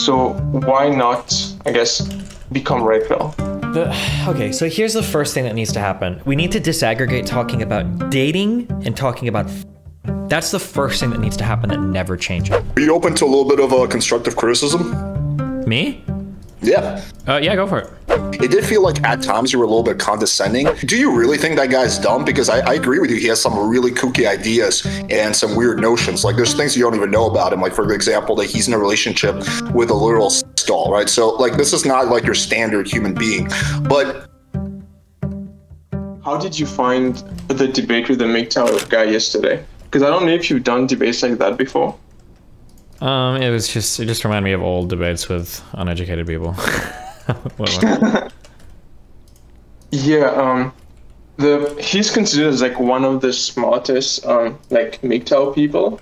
So why not, I guess, become red pill? Okay, so here's the first thing that needs to happen. We need to disaggregate talking about dating and talking about that's the first thing that needs to happen that never changes. Are you open to a little bit of a constructive criticism? Me? Yeah. Yeah, go for it. It did feel like at times you were a little bit condescending. Do you really think that guy's dumb? Because I agree with you. He has some really kooky ideas and some weird notions. Like there's things you don't even know about him. Like for example, that he's in a relationship with a literal doll, right? So like this is not like your standard human being. But how did you find the debate with the MGTOW guy yesterday? Because I don't know if you've done debates like that before. It just reminded me of old debates with uneducated people. Yeah, he's considered as like one of the smartest like MGTOW people,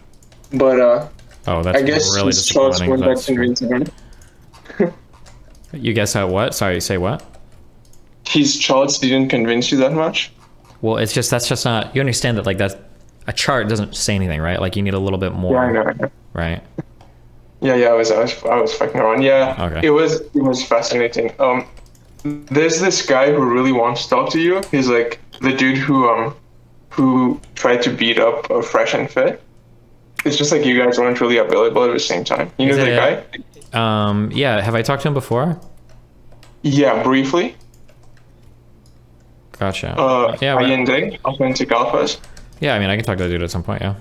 but that's I guess really his choice disappointing. went back convincing him. You guess how what? Sorry, say what? His charts didn't convince you that much? Well, that's just not, you understand that like that's a chart doesn't say anything, right? Like you need a little bit more. Yeah, I know. Right? Yeah, I was fucking around. Yeah, okay. It was fascinating. There's this guy who really wants to talk to you. He's like the dude who tried to beat up Fresh and Fit. It's just like you guys weren't really available at the same time. You know that guy? Yeah. Have I talked to him before? Yeah, briefly. Gotcha. Yeah. Authentic Alphas. Yeah, I mean, I can talk to the dude at some point. Yeah.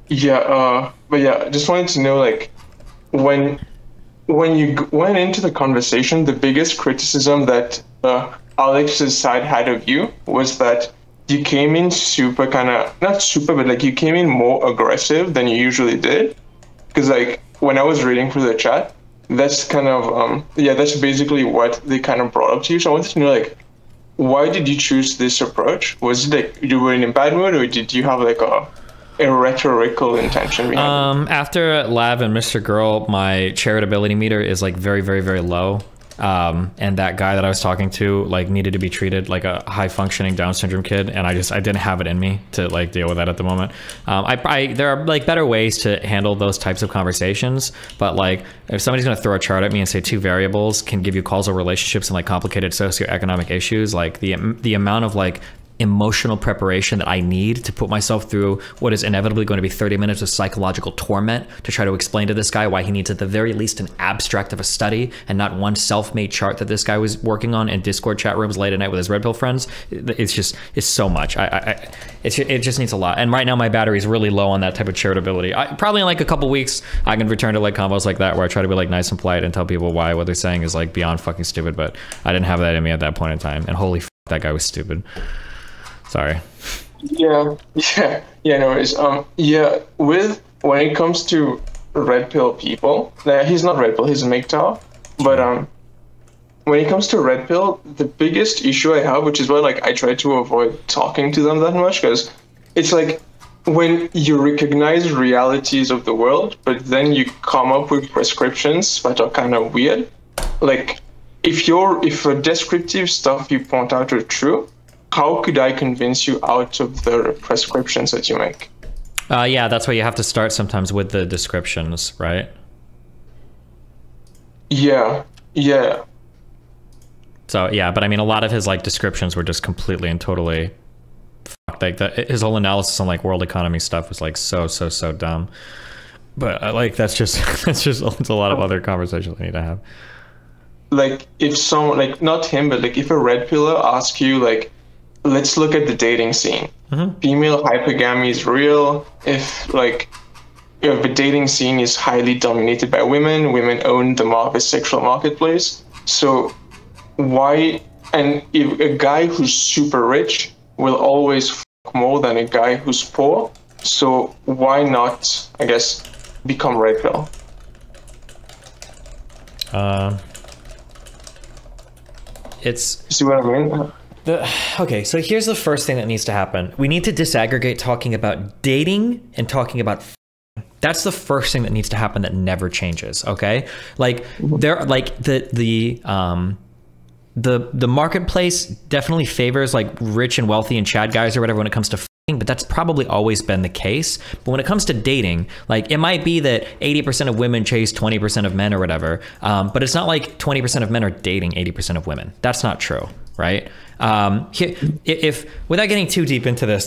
Yeah. But yeah, just wanted to know, like, when you went into the conversation, the biggest criticism that Alex's side had of you was that you came in super not super, but like you came in more aggressive than you usually did. Because like when I was reading through the chat, that's kind of that's basically what they kind of brought up to you. So I wanted to know, like, why did you choose this approach? Was it like you were in a bad mood, or did you have like a rhetorical intention behind it? After Lav and Mr. Girl, my charitability meter is like very, very, very low. And that guy that I was talking to like needed to be treated like a high functioning Down syndrome kid, and I didn't have it in me to like deal with that at the moment. There are like better ways to handle those types of conversations, but like if somebody's gonna throw a chart at me and say two variables can give you causal relationships and like complicated socioeconomic issues, like the amount of like emotional preparation that I need to put myself through what is inevitably going to be 30 minutes of psychological torment to try to explain to this guy why he needs at the very least an abstract of a study and not one self-made chart that this guy was working on in Discord chat rooms late at night with his red pill friends. It's so much. It just needs a lot. And right now my battery is really low on that type of charitability. Probably in like a couple weeks I can return to like combos like that where I try to be like nice and polite and tell people why what they're saying is like beyond fucking stupid, but I didn't have that in me at that point in time, and holy that guy was stupid. Sorry. Yeah, no worries. When it comes to red pill people, he's not red pill, he's a MGTOW, but when it comes to red pill, the biggest issue I have, which is why like I try to avoid talking to them that much, because it's like when you recognize realities of the world, but then you come up with prescriptions that are kind of weird. Like if the descriptive stuff you point out are true, how could I convince you out of the prescriptions that you make? Yeah, that's why you have to start sometimes with the descriptions, right? Yeah. So yeah, but I mean, a lot of his like descriptions were just completely and totally fucked. Like his whole analysis on like world economy stuff was like so dumb. But like that's just it's a lot of other conversations I need to have. Like if someone, like not him, but like if a red pillar asks you like, let's look at the dating scene. Female hypergamy is real. If the dating scene is highly dominated by women own the sexual marketplace. So why, and if a guy who's super rich will always fuck more than a guy who's poor, so why not, I guess, become red pill? See what I mean? Okay, so here's the first thing that needs to happen. We need to disaggregate talking about dating and talking about that's the first thing that needs to happen that never changes, okay? Like like the marketplace definitely favors like rich and wealthy and Chad guys or whatever when it comes to but that's probably always been the case. But when it comes to dating, like it might be that 80% of women chase 20% of men or whatever, but it's not like 20% of men are dating 80% of women. That's not true, right? If without getting too deep into this,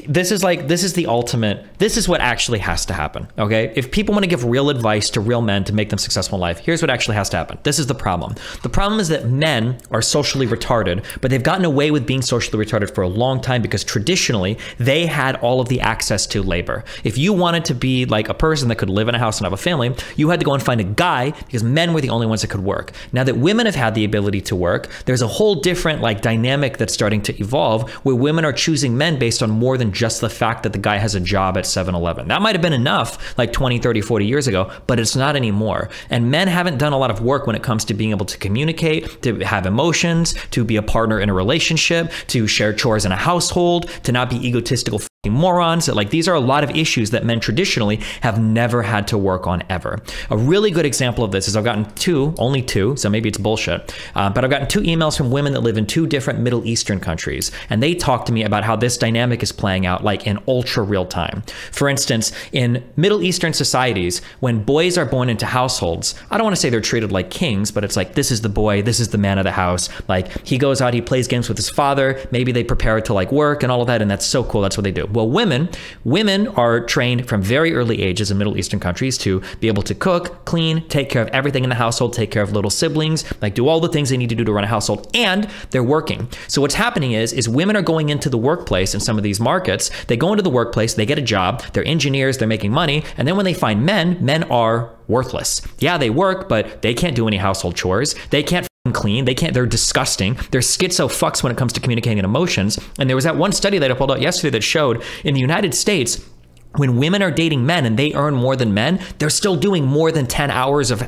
this is the ultimate, this is what actually has to happen. Okay. If people want to give real advice to real men to make them successful in life, here's what actually has to happen. This is the problem. The problem is that men are socially retarded, but they've gotten away with being socially retarded for a long time because traditionally they had all of the access to labor. If you wanted to be like a person that could live in a house and have a family, you had to go and find a guy because men were the only ones that could work. Now that women have had the ability to work, there's a whole different dynamic that's starting to evolve where women are choosing men based on more than just the fact that the guy has a job at 7-Eleven. That might have been enough 20, 30, 40 years ago, but it's not anymore. And men haven't done a lot of work when it comes to being able to communicate, to have emotions, to be a partner in a relationship, to share chores in a household, to not be egotistical morons. These are a lot of issues that men traditionally have never had to work on ever. A really good example of this is I've gotten only two, so maybe it's bullshit, but I've gotten 2 emails from women that live in 2 different Middle Eastern countries, and they talk to me about how this dynamic is playing out in ultra real time. For instance, in Middle Eastern societies, when boys are born into households, I don't want to say they're treated like kings, but it's this is the boy, this is the man of the house. He goes out, he plays games with his father, maybe they prepare to work and all of that, and that's so cool, that's what they do. Well, women are trained from very early ages in Middle Eastern countries to be able to cook, clean, take care of everything in the household, take care of little siblings, do all the things they need to do to run a household, and they're working. So what's happening is women are going into the workplace in some of these markets. They go into the workplace, they get a job, they're engineers, they're making money, and then when they find men are worthless. Yeah, they work, but they can't do any household chores. They can't clean. They're disgusting. They're schizo fucks when it comes to communicating emotions. And there was that one study that I pulled out yesterday that showed in the United States, when women are dating men and they earn more than men, they're still doing more than 10 hours of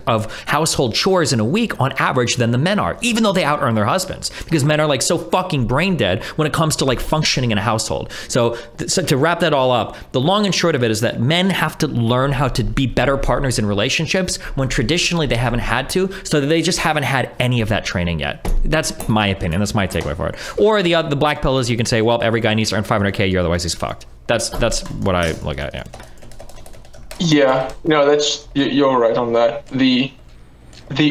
household chores in a week on average than the men are, even though they out earn their husbands, because men are so fucking brain dead when it comes to functioning in a household. So to wrap that all up, the long and short of it is that men have to learn how to be better partners in relationships when traditionally they haven't had to, so that they just haven't had any of that training yet. That's my opinion. That's my takeaway for it. Or the black pill is you can say, well, every guy needs to earn 500K a year, otherwise he's fucked. That's what I look at. Yeah, no, you're right on that. The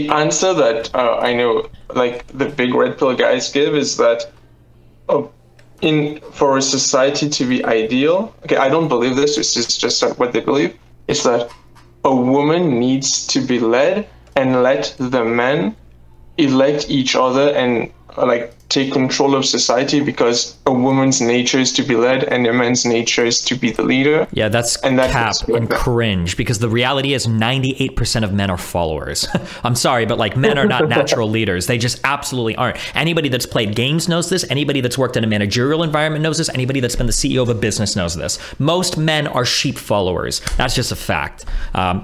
answer that I know, the big red pill guys give is that for a society to be ideal, okay, I don't believe this. It's just what they believe. It's that a woman needs to be led and let the men elect each other and take control of society, because a woman's nature is to be led and a man's nature is to be the leader. Yeah, that's cap and cringe, because the reality is 98% of men are followers. I'm sorry, but men are not natural leaders. They just absolutely aren't. Anybody that's played games knows this. Anybody that's worked in a managerial environment knows this. Anybody that's been the CEO of a business knows this. Most men are sheep followers. That's just a fact.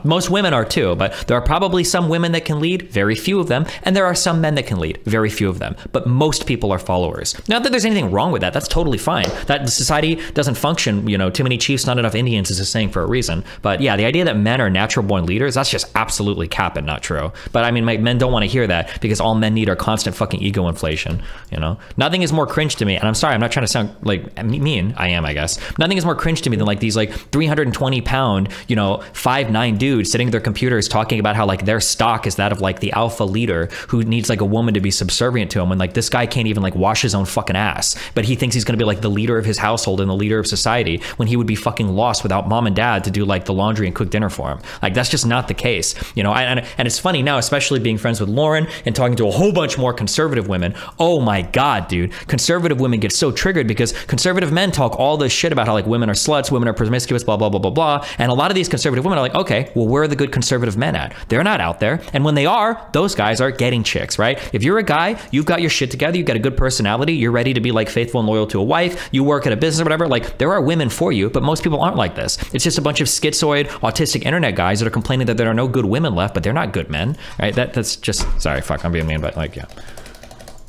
Most women are too, but there are probably some women that can lead, very few of them, and there are some men that can lead, very few of them. But most people are followers. Not that there's anything wrong with that. That's totally fine. That society doesn't function, too many chiefs, not enough Indians is a saying for a reason. But yeah, the idea that men are natural born leaders, that's just absolutely cap and not true. But I mean, men don't want to hear that, because all men need are constant fucking ego inflation. Nothing is more cringe to me. And I'm sorry, I'm not trying to sound mean. I am, I guess. Nothing is more cringe to me than these 320 pound, 5'9" dudes sitting at their computers talking about how their stock is that of the alpha leader who needs a woman to be subservient to him, when this guy can't even wash his own fucking ass, but he thinks he's going to be the leader of his household and the leader of society, when he would be fucking lost without mom and dad to do the laundry and cook dinner for him. That's just not the case. And it's funny now, especially being friends with Lauren and talking to a whole bunch more conservative women. Oh my God, dude. Conservative women get so triggered because conservative men talk all this shit about how women are sluts, women are promiscuous, blah, blah, blah, blah, blah. And a lot of these conservative women are okay, well, where are the good conservative men at? They're not out there. And when they are, those guys are getting chicks, right? If you're a guy, you've got your shit together, you've got a good personality, you're ready to be faithful and loyal to a wife, you work at a business or whatever, there are women for you, but most people aren't like this. It's just a bunch of schizoid, autistic internet guys that are complaining that there are no good women left, but they're not good men, right? That's just, sorry, fuck, I'm being mean, but yeah.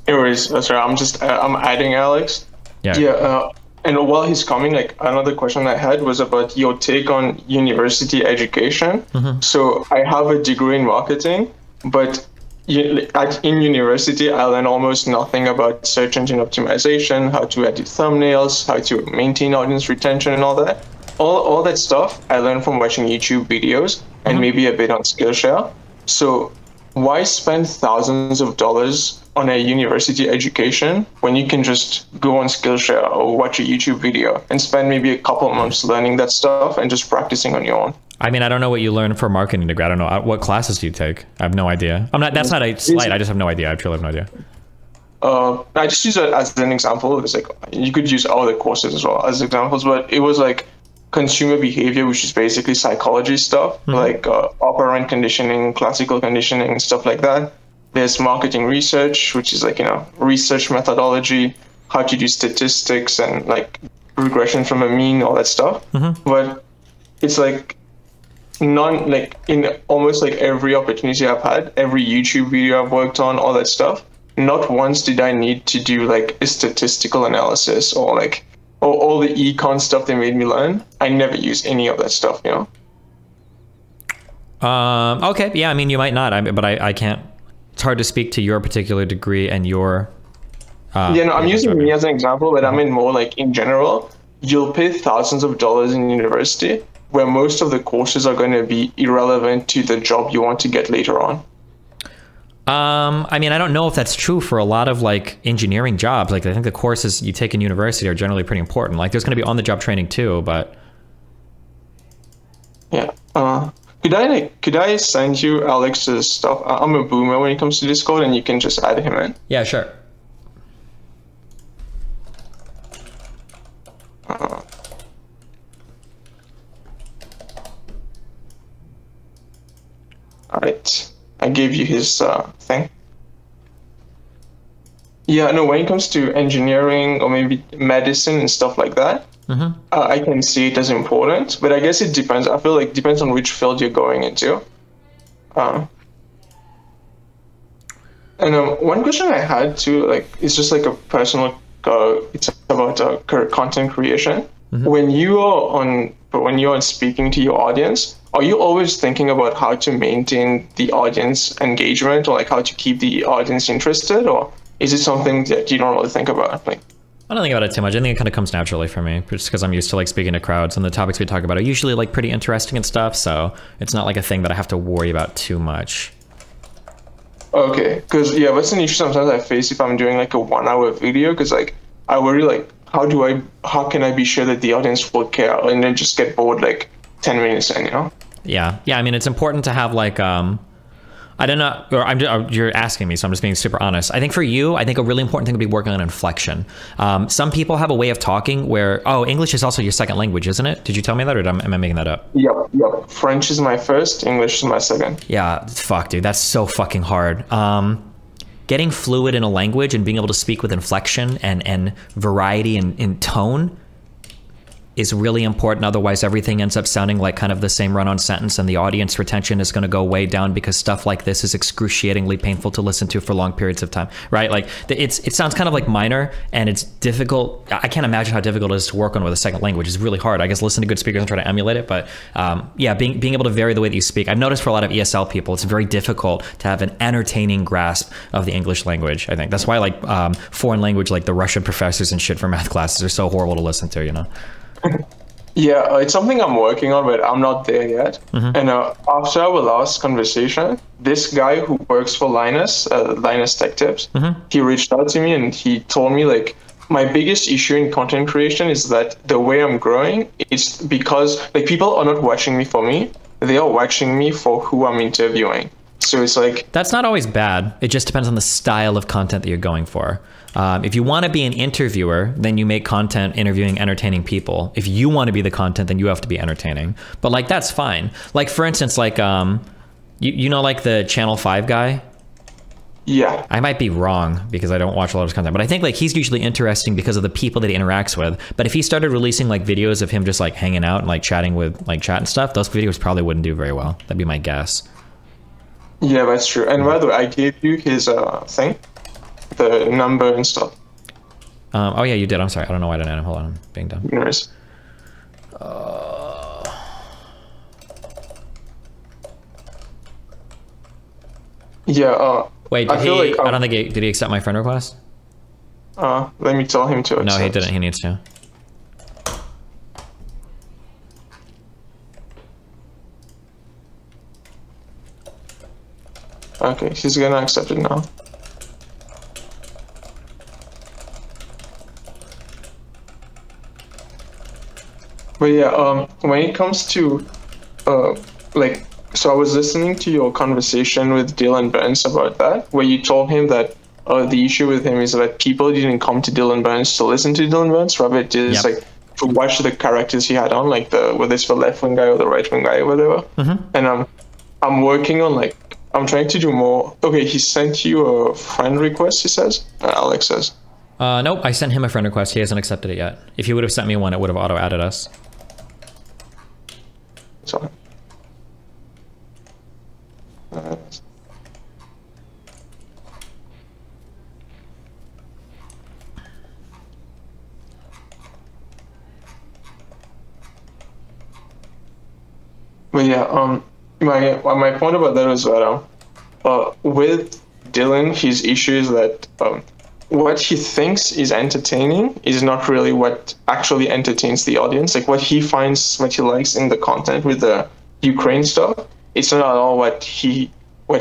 Anyways, that's right. I'm adding Alex. Yeah. Yeah. And while he's coming, another question I had was about your take on university education. Mm-hmm. So I have a degree in marketing, but in university, I learned almost nothing about search engine optimization, how to edit thumbnails, how to maintain audience retention, and all that. All that stuff I learned from watching YouTube videos and maybe a bit on Skillshare. So why spend thousands of dollars on a university education when you can just go on Skillshare or watch a YouTube video and spend maybe a couple months learning that stuff and just practicing on your own? I mean, I don't know what you learned for marketing degree. I don't know what classes do you take. I have no idea. That's not a slight. I just have no idea. I truly have no idea. I just use it as an example. It's like you could use other courses as well as examples, but it was like consumer behavior, which is basically psychology stuff, like operant conditioning, classical conditioning, stuff like that. There's marketing research, which is like, research methodology, how to do statistics and like regression from a mean, all that stuff. But it's like in almost like every opportunity I've had, every YouTube video I've worked on, all that stuff, not once did I need to do like a statistical analysis or like all the econ stuff they made me learn. I never use any of that stuff, Okay, yeah, I mean, you might not, but I can't. It's hard to speak to your particular degree and your. I'm using me as an example, but I mean more like in general. You'll pay thousands of dollars in university, where most of the courses are going to be irrelevant to the job you want to get later on. I mean, I don't know if that's true for a lot of like engineering jobs. Like I think the courses you take in university are generally pretty important. Like there's going to be on-the-job training too, but. Yeah. Could I send you Alex's stuff? I'm a boomer when it comes to Discord, and you can just add him in. Yeah, sure. All right. I gave you his thing. Yeah, no, when it comes to engineering or maybe medicine and stuff like that, I can see it as important, but I guess it depends. I feel like it depends on which field you're going into. And one question I had too, like, it's just like a personal, it's about content creation. When you're speaking to your audience, are you always thinking about how to maintain the audience engagement or like how to keep the audience interested, or is it something that you don't really think about? Like, I don't think about it too much. I think it kind of comes naturally for me, just because I'm used to like speaking to crowds, and the topics we talk about are usually like pretty interesting and stuff. So it's not like a thing that I have to worry about too much. Okay, because yeah, that's an issue sometimes I face if I'm doing like a 1-hour video, because like I worry like how can I be sure that the audience will care and then just get bored like 10 minutes in, Yeah, I mean, it's important to have like I don't know, or you're asking me, so I'm just being super honest. I think for you, I think a really important thing would be working on inflection. Some people have a way of talking where, English is also your second language, isn't it? Did you tell me that, or am I making that up? Yep. French is my first, English is my second. Yeah, fuck, dude, that's so fucking hard. Getting fluid in a language and being able to speak with inflection and variety in tone is really important. Otherwise, everything ends up sounding like kind of the same run-on sentence, and the audience retention is going to go way down because stuff like this is excruciatingly painful to listen to for long periods of time, right? Like it sounds kind of like minor, and it's difficult. I can't imagine how difficult it is to work on with a second language. It's really hard. I guess listen to good speakers and try to emulate it, but yeah, being able to vary the way that you speak. I've noticed for a lot of ESL people, it's very difficult to have an entertaining grasp of the English language. I think that's why like foreign language, like the Russian professors and shit for math classes are so horrible to listen to, Yeah, it's something I'm working on, but I'm not there yet. And after our last conversation, this guy who works for Linus Tech Tips, he reached out to me and he told me like, my biggest issue in content creation is that the way I'm growing, it's because like people are not watching me for me, they are watching me for who I'm interviewing. So it's like... That's not always bad. It just depends on the style of content that you're going for. If you want to be an interviewer, then you make content interviewing entertaining people. If you want to be the content, then you have to be entertaining. But like, that's fine. Like for instance, like, you know, like the Channel 5 guy? Yeah. I might be wrong because I don't watch a lot of his content, but I think like he's usually interesting because of the people that he interacts with. But if he started releasing like videos of him just like hanging out and like chatting with like chat and stuff, those videos probably wouldn't do very well. That'd be my guess. Yeah, that's true. And by the way, I gave you his thing. The number and stuff. Oh yeah, you did. I'm sorry. I don't know why I didn't add him. Hold on, I'm being dumb. Nice. Yeah. Wait, I feel like I don't think did he accept my friend request? Let me tell him to accept. No, he didn't. He needs to. Okay, he's gonna accept it now. But yeah, when it comes to, like, so I was listening to your conversation with Dylan Burns about that, where you told him that the issue with him is that people didn't come to Dylan Burns to listen to Dylan Burns, rather just like to watch the characters he had on, like whether it's the left wing guy or the right wing guy or whatever. And I'm working on like, I'm trying to do more. Okay, he sent you a friend request, he says? Alex says. Nope, I sent him a friend request. He hasn't accepted it yet. If he would have sent me one, it would have auto-added us. Sorry. But yeah, my point about that was that with Dylan, his issue is that what he thinks is entertaining is not really what actually entertains the audience. Like what he finds, what he likes in the content with the Ukraine stuff, it's not at all what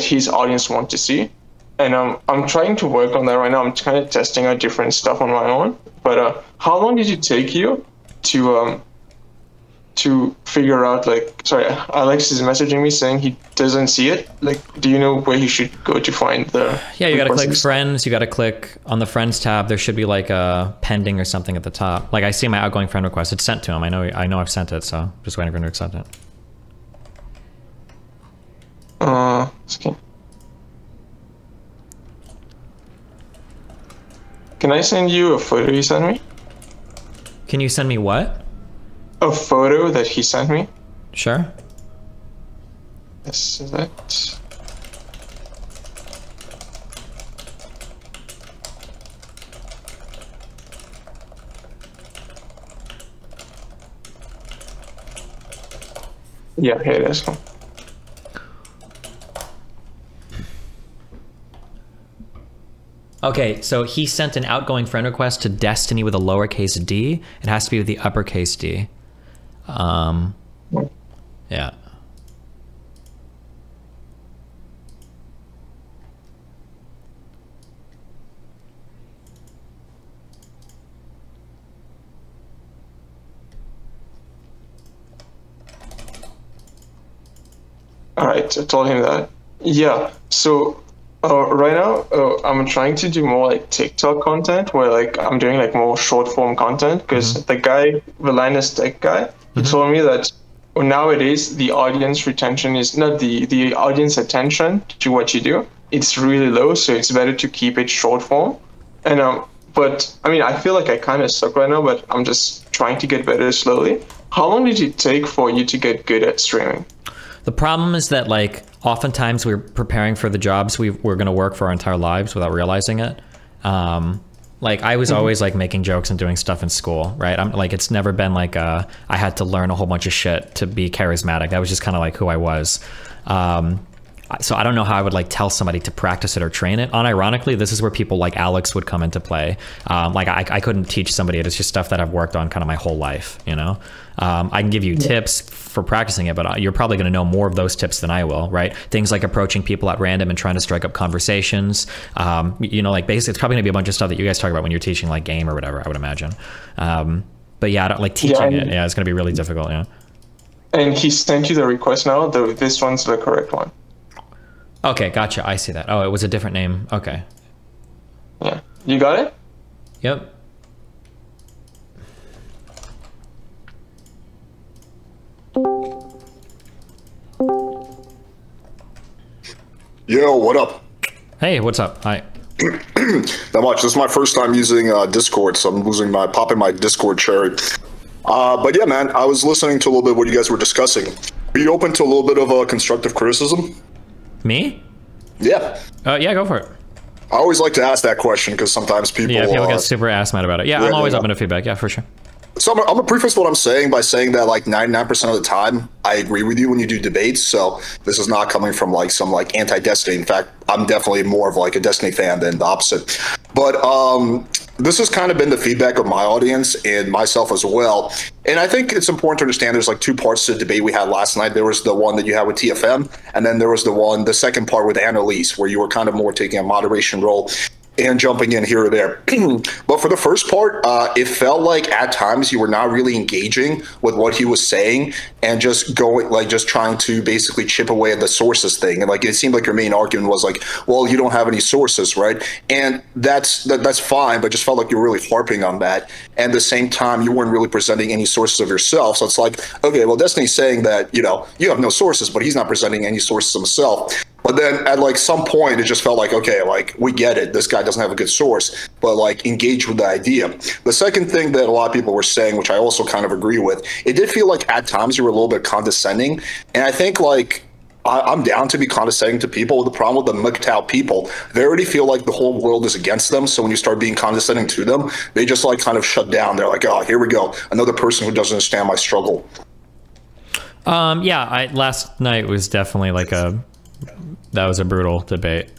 his audience want to see. And I'm trying to work on that right now. I'm kind of testing out different stuff on my own. But how long did it take you to figure out, like, sorry, Alex is messaging me saying he doesn't see it. Like, do you know where he should go to find the... Yeah, you got to click friends. You got to click on the friends tab. There should be like a pending or something at the top. Like I see my outgoing friend request. It's sent to him. I know I've sent it, so just waiting for him to accept it. Okay. Can I send you a photo he sent me? Can you send me what? A photo that he sent me. Sure. This is it. Yeah, here it is. Okay, so he sent an outgoing friend request to Destiny with a lowercase d. It has to be with the uppercase D. Yeah. All right, I told him that. Yeah, so right now I'm trying to do more like TikTok content where like I'm doing like more short form content because the guy, the Linus Tech guy, he told me that nowadays the audience retention is not the audience attention to what you do. It's really low, so it's better to keep it short form. And but I mean, I feel like I kind of suck right now, but I'm just trying to get better slowly. How long did it take for you to get good at streaming? The problem is that like oftentimes we're preparing for the jobs we're going to work for our entire lives without realizing it. Like I was always like making jokes and doing stuff in school, right? I'm like, it's never been like I had to learn a whole bunch of shit to be charismatic. That was just kind of like who I was. So I don't know how I would like tell somebody to practice it or train it. Unironically, this is where people like Alex would come into play. Like I couldn't teach somebody it. It's just stuff that I've worked on kind of my whole life, you know? I can give you tips for practicing it, but you're probably going to know more of those tips than I will, right? Things like approaching people at random and trying to strike up conversations. You know, like basically it's probably gonna be a bunch of stuff that you guys talk about when you're teaching like game or whatever, I would imagine. But yeah, I don't like teaching it. Yeah, it's gonna be really difficult, yeah. And he sent you the request now, this one's the correct one. Okay, gotcha. I see that. Oh, it was a different name. Okay. Yeah. You got it? Yep. Yo, what up? Hey, what's up? Hi. Not much. This is my first time using Discord, so I'm popping my Discord cherry. But yeah, man, I was listening to a little bit of what you guys were discussing. Are you open to a little bit of constructive criticism? Me? Yeah. Yeah, go for it. I always like to ask that question because sometimes people... Yeah, people get super ass mad about it. Yeah, I'm always open to feedback. Yeah, for sure. So I'm gonna preface what I'm saying by saying that like 99% of the time I agree with you when you do debates. So this is not coming from like some like anti-Destiny. In fact, I'm definitely more of like a Destiny fan than the opposite. But this has kind of been the feedback of my audience and myself as well. And I think it's important to understand there's like two parts to the debate we had last night. There was the one that you had with TFM, and then there was the second part with Annalise, where you were kind of more taking a moderation role and jumping in here or there. But for the first part, it felt like at times you were not really engaging with what he was saying and just going, like, just trying to basically chip away at the sources thing. And like, it seemed like your main argument was like, well, you don't have any sources, right? And that's fine, but just felt like you were really harping on that. And at the same time, you weren't really presenting any sources of yourself. So it's like, okay, well, Destiny's saying that, you know, you have no sources, but he's not presenting any sources himself. But then at like some point, it just felt like, okay, like we get it. This guy doesn't have a good source, but like engage with the idea. The second thing that a lot of people were saying, which I also kind of agree with, it did feel like at times you were a little bit condescending. And I think like, I'm down to be condescending to people. The problem with the MGTOW people, they already feel like the whole world is against them. So when you start being condescending to them, they just like kind of shut down. They're like, oh, here we go. Another person who doesn't understand my struggle. Yeah, last night was definitely like that was a brutal debate.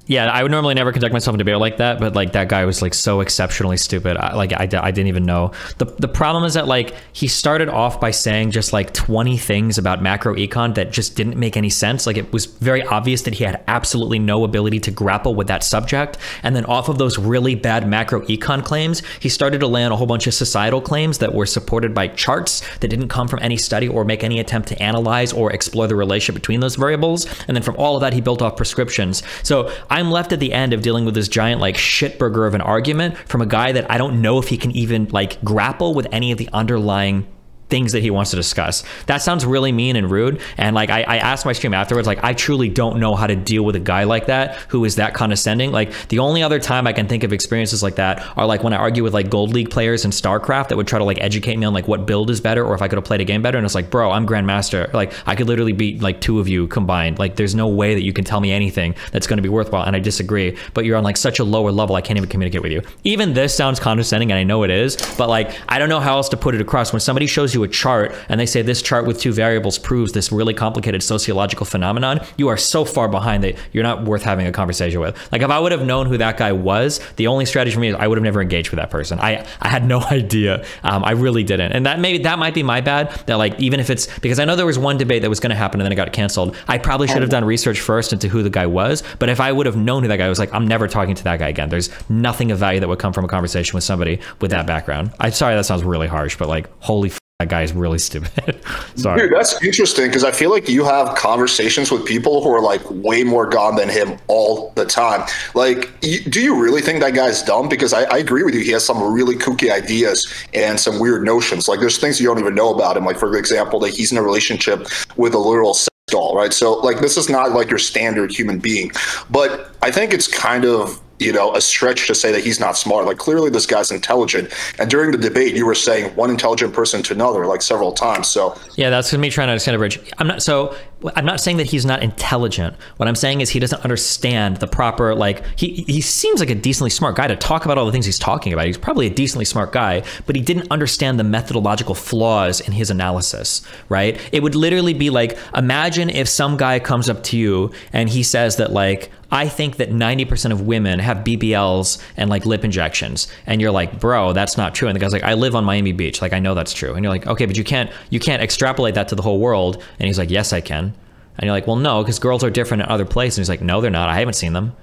Yeah, I would normally never conduct myself in a debate like that, but like that guy was like so exceptionally stupid. I didn't even know. The problem is that like he started off by saying just like 20 things about macro econ that just didn't make any sense. Like it was very obvious that he had absolutely no ability to grapple with that subject. And then off of those really bad macro econ claims, he started to land a whole bunch of societal claims that were supported by charts that didn't come from any study or make any attempt to analyze or explore the relationship between those variables. And then from all of that, he built off prescriptions. So I'm left at the end of dealing with this giant like shitburger of an argument from a guy that I don't know if he can even like grapple with any of the underlying things that he wants to discuss. That sounds really mean and rude. And like I asked my stream afterwards, like I truly don't know how to deal with a guy like that who is that condescending. Like the only other time I can think of experiences like that are like when I argue with like Gold League players in StarCraft that would try to like educate me on like what build is better or if I could have played a game better. And it's like, bro, I'm Grandmaster. Like I could literally beat like two of you combined. Like there's no way that you can tell me anything that's going to be worthwhile. And I disagree, but you're on like such a lower level. I can't even communicate with you. Even this sounds condescending and I know it is, but like, I don't know how else to put it across. When somebody shows you a chart and they say this chart with two variables proves this really complicated sociological phenomenon, you are so far behind that you're not worth having a conversation with. Like if I would have known who that guy was, the only strategy for me is I would have never engaged with that person. I had no idea. I really didn't. And that might be my bad, that like, even if it's, because I know there was one debate that was going to happen and then it got canceled. I probably should have done research first into who the guy was. But if I would have known who that guy was, like, I'm never talking to that guy again. There's nothing of value that would come from a conversation with somebody with that background. I'm sorry, that sounds really harsh, but like, holy that guy is really stupid. Sorry. Dude, that's interesting because I feel like you have conversations with people who are like way more gone than him all the time. Like, do you really think that guy's dumb? Because I agree with you. He has some really kooky ideas and some weird notions. Like, there's things you don't even know about him. Like, for example, that he's in a relationship with a literal sex doll, right? So, like, this is not like your standard human being. But I think it's kind of, you know, a stretch to say that he's not smart. Like, clearly this guy's intelligent. And during the debate, you were saying one intelligent person to another, like, several times. So yeah, that's me trying to understand a bridge. I'm not saying that he's not intelligent. What I'm saying is he doesn't understand the proper, like, he seems like a decently smart guy to talk about all the things he's talking about. He's probably a decently smart guy, but he didn't understand the methodological flaws in his analysis, right? It would literally be like, imagine if some guy comes up to you and he says that, like, I think that 90% of women have BBLs and like lip injections. And you're like, bro, that's not true. And the guy's like, I live on Miami Beach. Like, I know that's true. And you're like, okay, but you can't extrapolate that to the whole world. And he's like, yes, I can. And you're like, well, no, because girls are different in other places. And he's like, no, they're not. I haven't seen them.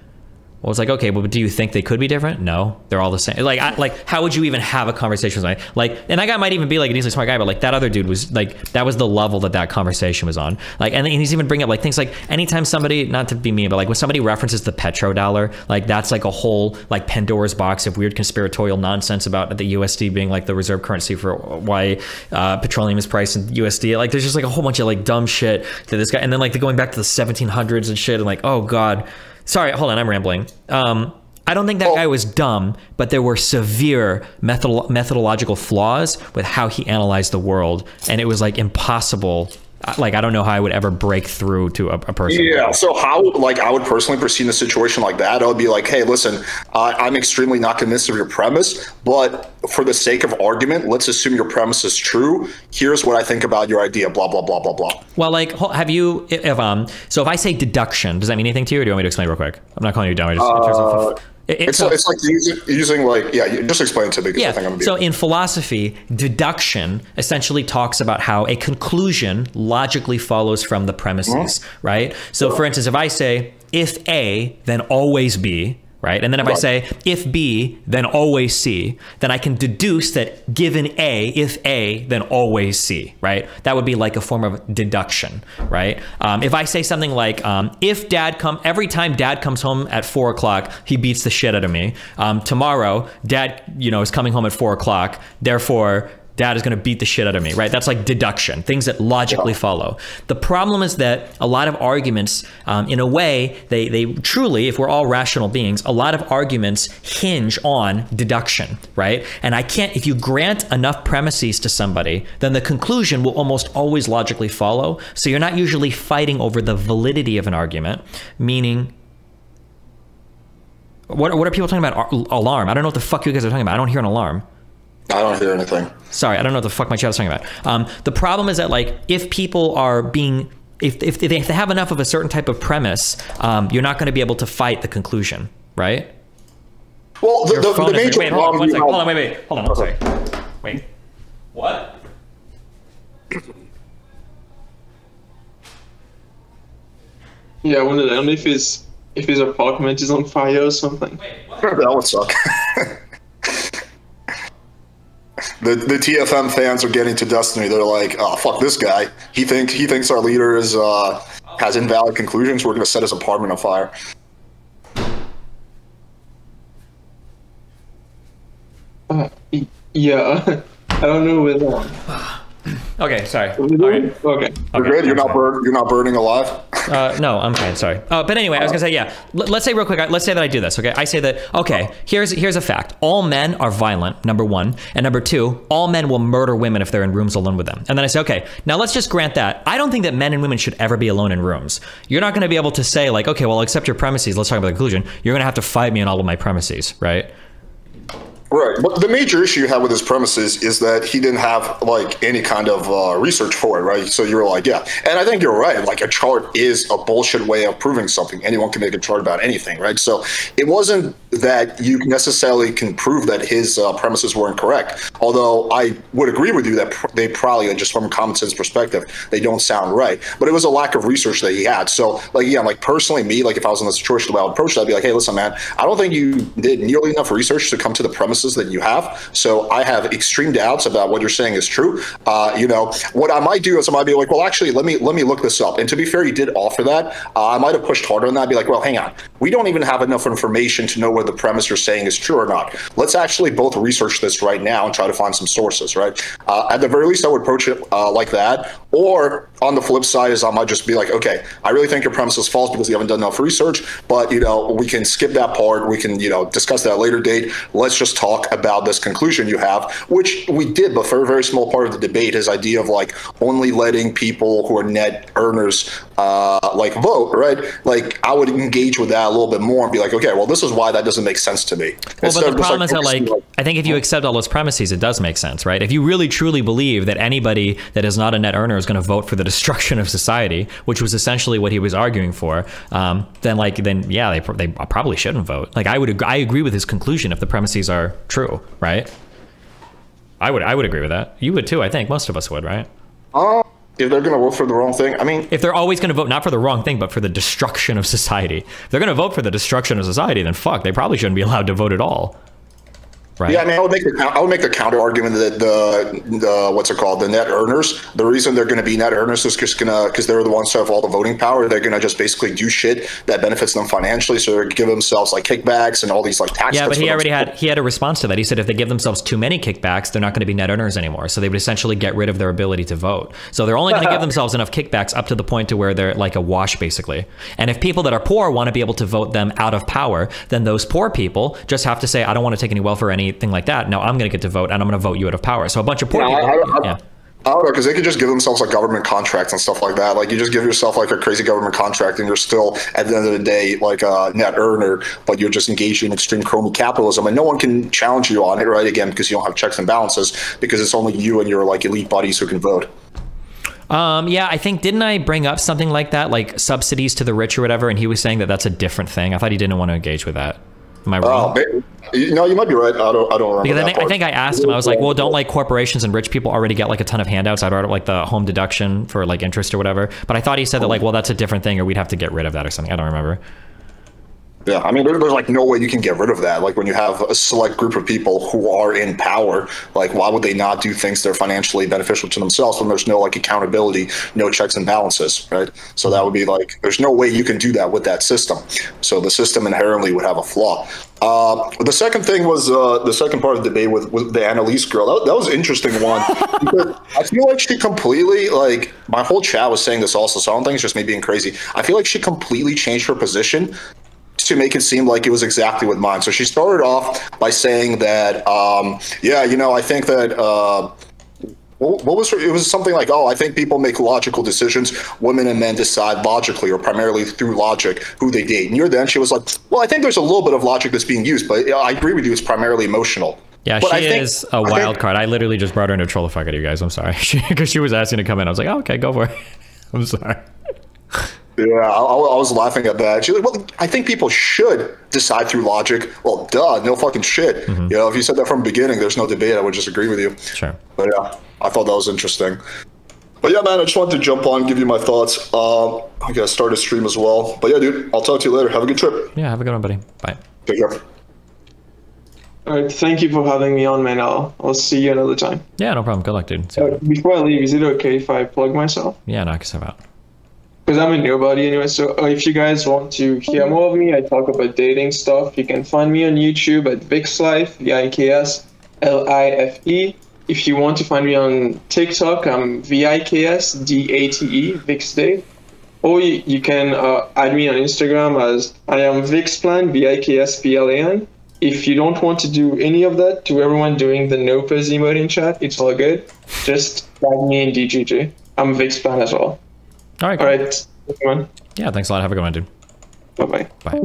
Well, it's like, okay, but do you think they could be different? No, they're all the same. Like, how would you even have a conversation with somebody? Like, and that guy might even be like an easily smart guy, but like that other dude was like, that was the level that conversation was on. Like, and he's even bringing up like things like anytime somebody, not to be mean, but like when somebody references the petrodollar, like that's like a whole like Pandora's box of weird conspiratorial nonsense about the USD being like the reserve currency for why petroleum is priced in USD. Like, there's just like a whole bunch of like dumb shit to this guy. And then like they're going back to the 1700s and shit. And like, oh God. Sorry, hold on, I'm rambling. I don't think that guy was dumb, but there were severe methodological flaws with how he analyzed the world, and it was like impossible like, I don't know how I would ever break through to a person. Yeah. So how, like, I would personally proceed in a situation like that. I would be like, hey, listen, I'm extremely not convinced of your premise, but for the sake of argument, let's assume your premise is true. Here's what I think about your idea, blah, blah, blah, blah, blah. Well, like, have you, so if I say deduction, does that mean anything to you, or do you want me to explain real quick? I'm not calling you dumb. I just, it's like using like, yeah, you just explain it to me, because I think I'm so in philosophy, deduction essentially talks about how a conclusion logically follows from the premises, right? So for instance, if I say, if A, then always B, right? And then if I say, if B, then always C, then I can deduce that given A, if A, then always C, right? That would be like a form of deduction, right? If I say something like, if every time dad comes home at 4 o'clock, he beats the shit out of me. Tomorrow, dad, is coming home at 4 o'clock, therefore, dad is going to beat the shit out of me, right? That's like deduction, things that logically follow. The problem is that a lot of arguments, in a way, they truly, if we're all rational beings, a lot of arguments hinge on deduction, right? And if you grant enough premises to somebody, then the conclusion will almost always logically follow. So you're not usually fighting over the validity of an argument, meaning, what are people talking about? Alarm. I don't know what the fuck you guys are talking about. I don't hear an alarm. I don't hear anything. Sorry, I don't know what the fuck my chat is talking about. The problem is that, like, if people are if they have enough of a certain type of premise, you're not going to be able to fight the conclusion, right? Well, the major wait, hold on, one second. Hold on, wait. Hold on, one second. Wait. What? Yeah, I wonder only if his apartment is on fire or something. Wait, what? That would suck. The TFM fans are getting to Destiny. They're like, oh, fuck this guy. He thinks our leader has invalid conclusions. We're going to set his apartment on fire. Yeah, I don't know whether. Okay, sorry. Okay. You're good? You're not burning alive? No, I'm fine, sorry. But anyway, I was gonna say, yeah, let's say real quick, let's say that I do this, okay? I say that, okay, here's a fact. All men are violent, number one. And number two, all men will murder women if they're in rooms alone with them. And then I say, okay, now let's just grant that. I don't think that men and women should ever be alone in rooms. You're not gonna be able to say, like, okay, well, I'll accept your premises, let's talk about the conclusion. You're gonna have to fight me on all of my premises, right? Right, but the major issue you have with his premises is that he didn't have like any kind of research for it, right? So you were like, yeah, and I think you're right. Like a chart is a bullshit way of proving something. Anyone can make a chart about anything, right? So it wasn't that you necessarily can prove that his premises were incorrect. Although I would agree with you that they probably, just from a common sense perspective, they don't sound right. But it was a lack of research that he had. So like, yeah, like personally, me, like if I was in the situation, I would approach that, I'd be like, hey, listen, man, I don't think you did nearly enough research to come to the premise that you have. So I have extreme doubts about what you're saying is true. What I might do is I might be like, well, actually, let me look this up. And to be fair, he did offer that. I might have pushed harder on that. I'd be like, well, hang on. We don't even have enough information to know whether the premise you're saying is true or not. Let's actually both research this right now and try to find some sources, right? At the very least, I would approach it like that. Or on the flip side is I might just be like, okay, I really think your premise is false because you haven't done enough research, but we can skip that part. We can, discuss that at a later date. Let's just talk about this conclusion you have, which we did, but for a very small part of the debate, his idea of like only letting people who are net earners vote, right? Like I would engage with that a little bit more and be like, okay, well, this is why that doesn't make sense to me. Well, but the problem is that I think if you accept all those premises, it does make sense, right? If you really truly believe that anybody that is not a net earner is going to vote for the destruction of society, which was essentially what he was arguing for, then yeah, they probably shouldn't vote. Like I agree with his conclusion if the premises are true, right? I would agree with that. You would too, I think. Most of us would, right? If they're going to vote for the wrong thing, I mean... If they're always going to vote not for the wrong thing, but for the destruction of society. If they're going to vote for the destruction of society, then fuck, they probably shouldn't be allowed to vote at all. Right. Yeah, I mean, I would make the counter argument that the net earners, the reason they're going to be net earners is because they're the ones who have all the voting power. They're going to just basically do shit that benefits them financially. So they're give themselves like kickbacks and all these like tax. Yeah, but he had a response to that. He said if they give themselves too many kickbacks, they're not going to be net earners anymore. So they would essentially get rid of their ability to vote. So they're only going to give themselves enough kickbacks up to the point to where they're like a wash, basically. And if people that are poor want to be able to vote them out of power, then those poor people just have to say, I don't want to take any welfare or anything like that. Now I'm going to get to vote, and I'm going to vote you out of power. So a bunch of poor people. I don't know, because they could just give themselves like government contracts and stuff like that. Like you just give yourself like a crazy government contract and you're still at the end of the day like a net earner, but you're just engaged in extreme crony capitalism and no one can challenge you on it, right? Again, because you don't have checks and balances, because it's only you and your like elite buddies who can vote. Yeah, I think, didn't I bring up something like that, like subsidies to the rich or whatever, and he was saying that that's a different thing? I thought he didn't want to engage with that. Am I wrong? No, you might be right. I don't remember. Because that I think I asked him, I was like, well, don't like corporations and rich people already get like a ton of handouts? I brought up like the home deduction for like interest or whatever. But I thought he said that like, well, that's a different thing, or we'd have to get rid of that or something. I don't remember. Yeah, I mean, there's like no way you can get rid of that. Like when you have a select group of people who are in power, like why would they not do things that are financially beneficial to themselves when there's no like accountability, no checks and balances, right? So that would be like, there's no way you can do that with that system. So the system inherently would have a flaw. The second thing was the second part of the debate with the Annalise girl. That was an interesting one. I feel like she completely, like, my whole chat was saying this also, so I don't think it's just me being crazy. I feel like she completely changed her position to make it seem like it was exactly with mine. So she started off by saying that, yeah, you know, I think that, what was her, it was something like, oh, I think people make logical decisions. Women and men decide logically or primarily through logic who they date. Near the end, she was like, well, I think there's a little bit of logic that's being used, but I agree with you, it's primarily emotional. Yeah, but she is a wild card. I literally just brought her in to troll the fuck out of you guys. I'm sorry. Because she was asking to come in. I was like, oh, okay, go for it. I'm sorry. Yeah, I was laughing at that. She's like, well, I think people should decide through logic. Well, duh, no fucking shit. You know, if you said that from the beginning, there's no debate. I would just agree with you. Sure. But yeah, I thought that was interesting. But yeah, man, I just wanted to jump on, give you my thoughts. I gotta start a stream as well. But yeah, dude, I'll talk to you later. Have a good trip. Yeah, have a good one, buddy. Bye. Take care. All right, thank you for having me on, man. I'll see you another time. Yeah, no problem. Good luck, dude. Before I leave, is it okay if I plug myself? Yeah, no, I can step out. Because I'm a nobody anyway, so if you guys want to hear more of me, I talk about dating stuff. You can find me on YouTube at VixLife, VIKSLIFE. If you want to find me on TikTok, I'm VIKSDATE, VixDate. Or you can add me on Instagram as I am VixPlan, VIKSPLAN. If you don't want to do any of that, to everyone doing the Nopers emote in chat, it's all good. Just tag me in DGG. I'm VixPlan as well. All right. Cool. All right. Everyone. Yeah, thanks a lot. Have a good one, dude. Bye-bye. Bye.